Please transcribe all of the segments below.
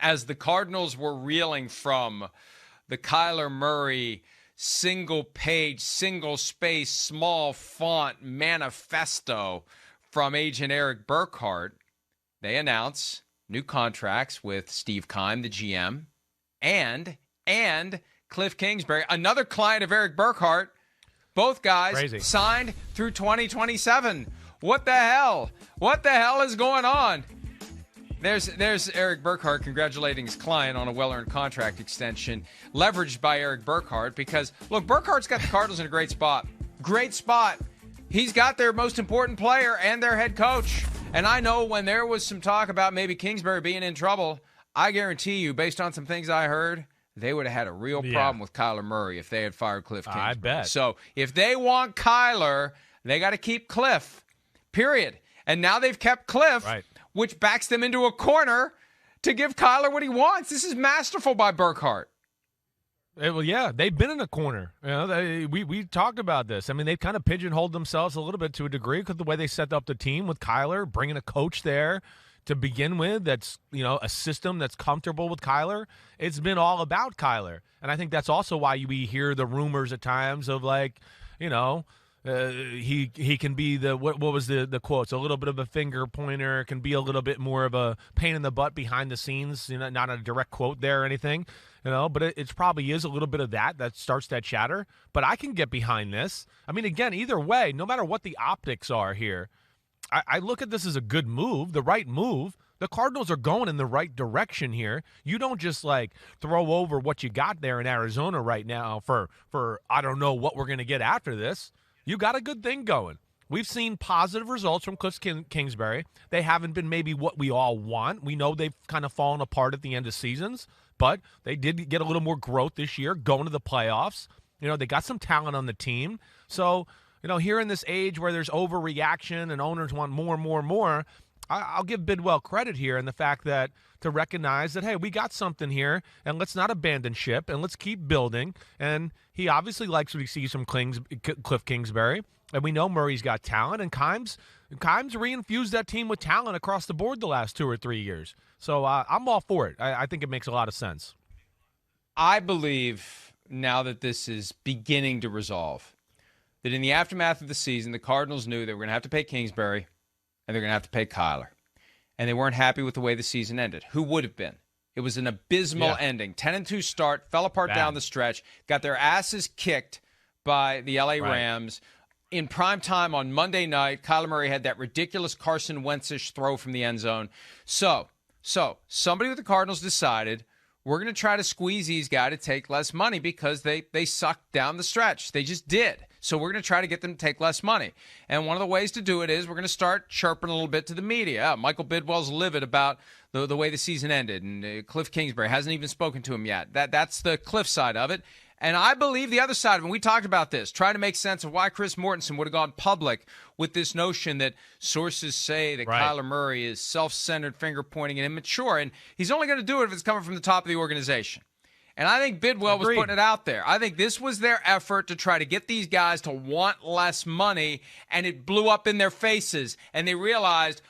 as the Cardinals were reeling from the Kyler Murray single-page, single-space, small font manifesto from agent Erik Burkhardt, they announce new contracts with Steve Keim, the GM, and Kliff Kingsbury, another client of Erik Burkhardt. Both guys signed through 2027. What the hell? What the hell is going on? There's Erik Burkhardt congratulating his client on a well-earned contract extension, leveraged by Erik Burkhardt because, look, Burkhardt's got the Cardinals in a great spot. Great spot. He's got their most important player and their head coach. And I know when there was some talk about maybe Kingsbury being in trouble, I guarantee you, based on some things I heard, they would have had a real problem with Kyler Murray if they had fired Kliff Kingsbury. I bet. So if they want Kyler, they got to keep Kliff, period. And now they've kept Kliff, which backs them into a corner to give Kyler what he wants. This is masterful by Burkhardt. Well, yeah, they've been in a corner. You know, we talked about this. I mean, they've kind of pigeonholed themselves a little bit to a degree because the way they set up the team with Kyler, bringing a coach there to begin with that's, you know, a system that's comfortable with Kyler. It's been all about Kyler. And I think that's also why we hear the rumors at times of, like, you know, he can be the what was the quotes, a little bit of a finger pointer, can be a little bit more of a pain in the butt behind the scenes, you know, not a direct quote there or anything, you know, but it probably is a little bit of that starts that chatter. But I can get behind this. I mean, again, either way, no matter what the optics are here, I look at this as a good move, the right move. The Cardinals are going in the right direction here. You don't just, like, throw over what you got there in Arizona right now for I don't know what we're going to get after this. You got a good thing going. We've seen positive results from Kliff Kingsbury. They haven't been maybe what we all want. We know they've kind of fallen apart at the end of seasons, but they did get a little more growth this year, going to the playoffs. You know, they got some talent on the team. So, you know, here in this age where there's overreaction and owners want more, I'll give Bidwell credit here in the fact that to recognize that, hey, we got something here, and let's not abandon ship, and let's keep building. And he obviously likes what he sees from Kliff Kingsbury, and we know Murray's got talent, and Keim's reinfused that team with talent across the board the last 2 or 3 years. So I'm all for it. I think it makes a lot of sense. I believe now that this is beginning to resolve, that in the aftermath of the season, the Cardinals knew they were going to have to pay Kingsbury, and they're going to have to pay Kyler. And they weren't happy with the way the season ended. Who would have been? It was an abysmal ending. 10-2 start, fell apart down the stretch, got their asses kicked by the LA Rams. In prime time on Monday night, Kyler Murray had that ridiculous Carson Wentz-ish throw from the end zone. So somebody with the Cardinals decided, we're going to try to squeeze these guys to take less money because they sucked down the stretch. They just did. So we're going to try to get them to take less money. And one of the ways to do it is we're going to start chirping a little bit to the media. Michael Bidwell's livid about the way the season ended, and Kliff Kingsbury hasn't even spoken to him yet. That's the Kliff side of it. And I believe the other side, when we talked about this, trying to make sense of why Chris Mortensen would have gone public with this notion that sources say that Kyler Murray is self-centered, finger-pointing, and immature. And he's only going to do it if it's coming from the top of the organization. And I think Bidwell was putting it out there. I think this was their effort to try to get these guys to want less money, and it blew up in their faces. And they realized,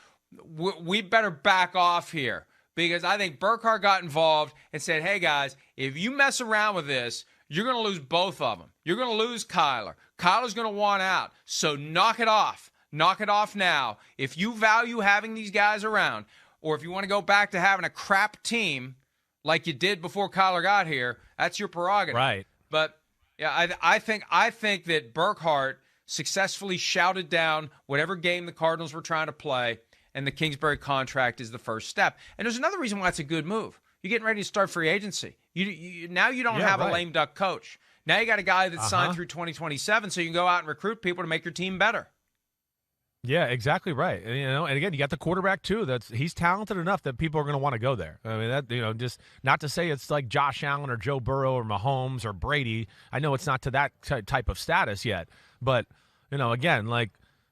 we better back off here. Because I think Burkhardt got involved and said, hey, guys, if you mess around with this, you're going to lose both of them. You're going to lose Kyler. Kyler's going to want out. So knock it off. Knock it off now. If you value having these guys around, or if you want to go back to having a crap team like you did before Kyler got here, that's your prerogative. Right. But yeah, I think that Burkhardt successfully shouted down whatever game the Cardinals were trying to play, and the Kingsbury contract is the first step. And there's another reason why it's a good move. You're getting ready to start free agency. Now you don't have a lame duck coach. Now you got a guy that's signed through 2027, so you can go out and recruit people to make your team better. Yeah, exactly right. And, you know, and again, you got the quarterback too. He's talented enough that people are going to want to go there. I mean, that, you know, just not to say it's like Josh Allen or Joe Burrow or Mahomes or Brady. I know it's not to that type of status yet, but you know, again, like,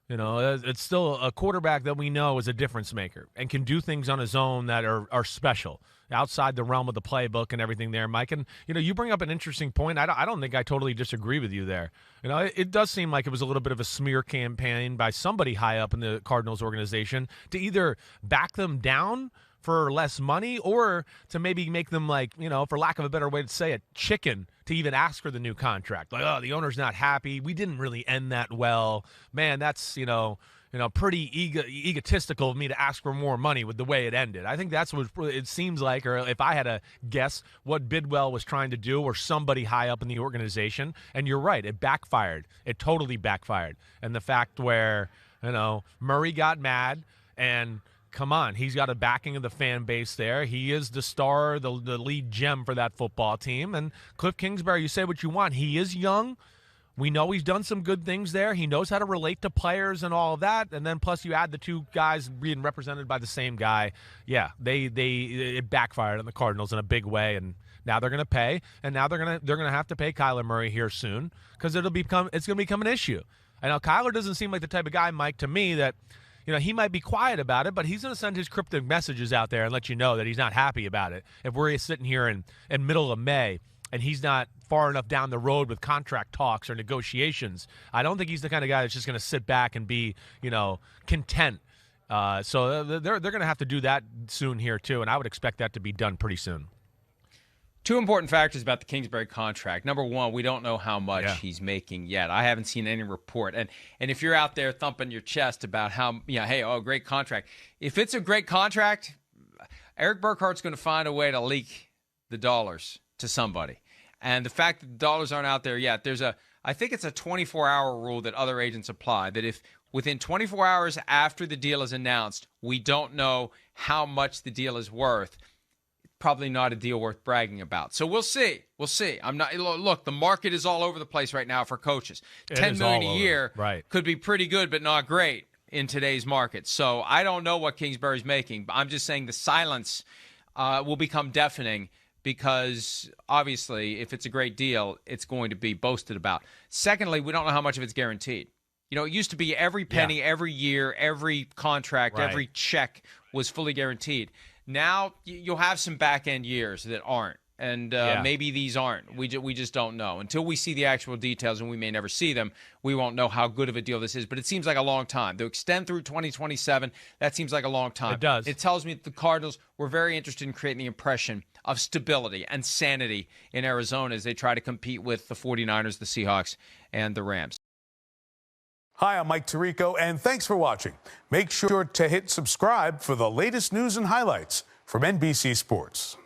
you know, it's still a quarterback that we know is a difference maker and can do things on his own that are special outside the realm of the playbook and everything there, Mike. And, you know, you bring up an interesting point. I don't think I totally disagree with you there. You know, it does seem like it was a little bit of a smear campaign by somebody high up in the Cardinals organization to either back them down for less money, or to maybe make them, like, for lack of a better way to say it, chicken to even ask for the new contract. Like, oh, the owner's not happy. We didn't really end that well. Man, that's, pretty egotistical of me to ask for more money with the way it ended. I think that's what it seems like, or if I had to guess what Bidwell was trying to do, or somebody high up in the organization. And you're right, it backfired. It totally backfired. And the fact where, Murray got mad, and come on, he's got a backing of the fan base there. He is the star, the lead gem for that football team. And Kliff Kingsbury, you say what you want. He is young. We know he's done some good things there. He knows how to relate to players and all of that. And then plus you add the two guys being represented by the same guy. Yeah, it backfired on the Cardinals in a big way, and now they're going to pay, and now they're going to have to pay Kyler Murray here soon, because it's going to become an issue. I know Kyler doesn't seem like the type of guy, Mike, to me, that he might be quiet about it, but he's going to send his cryptic messages out there and let you know that he's not happy about it. If we're sitting here in middle of May and he's not far enough down the road with contract talks or negotiations, I don't think he's the kind of guy that's just going to sit back and be, content. So they're going to have to do that soon here too, and I would expect that to be done pretty soon. Two important factors about the Kingsbury contract. Number one, we don't know how much he's making yet. I haven't seen any report. And if you're out there thumping your chest about how, great contract. If it's a great contract, Erik Burkhardt's going to find a way to leak the dollars to somebody. And the fact that the dollars aren't out there yet, I think it's a 24-hour rule that other agents apply, that if within 24 hours after the deal is announced, we don't know how much the deal is worth, probably not a deal worth bragging about. So we'll see. Look, the market is all over the place right now for coaches. $10 million a year could be pretty good, but not great in today's market. So I don't know what Kingsbury's making, but I'm just saying the silence will become deafening, because obviously if it's a great deal, it's going to be boasted about. Secondly, we don't know how much of it's guaranteed. It used to be every penny, every year, every contract, every check was fully guaranteed. Now you'll have some back-end years that aren't, and maybe these aren't. We just don't know. Until we see the actual details, and we may never see them, we won't know how good of a deal this is. But it seems like a long time. To extend through 2027, that seems like a long time. It does. It tells me that the Cardinals were very interested in creating the impression of stability and sanity in Arizona as they try to compete with the 49ers, the Seahawks, and the Rams. Hi, I'm Mike Tirico, and thanks for watching. Make sure to hit subscribe for the latest news and highlights from NBC Sports.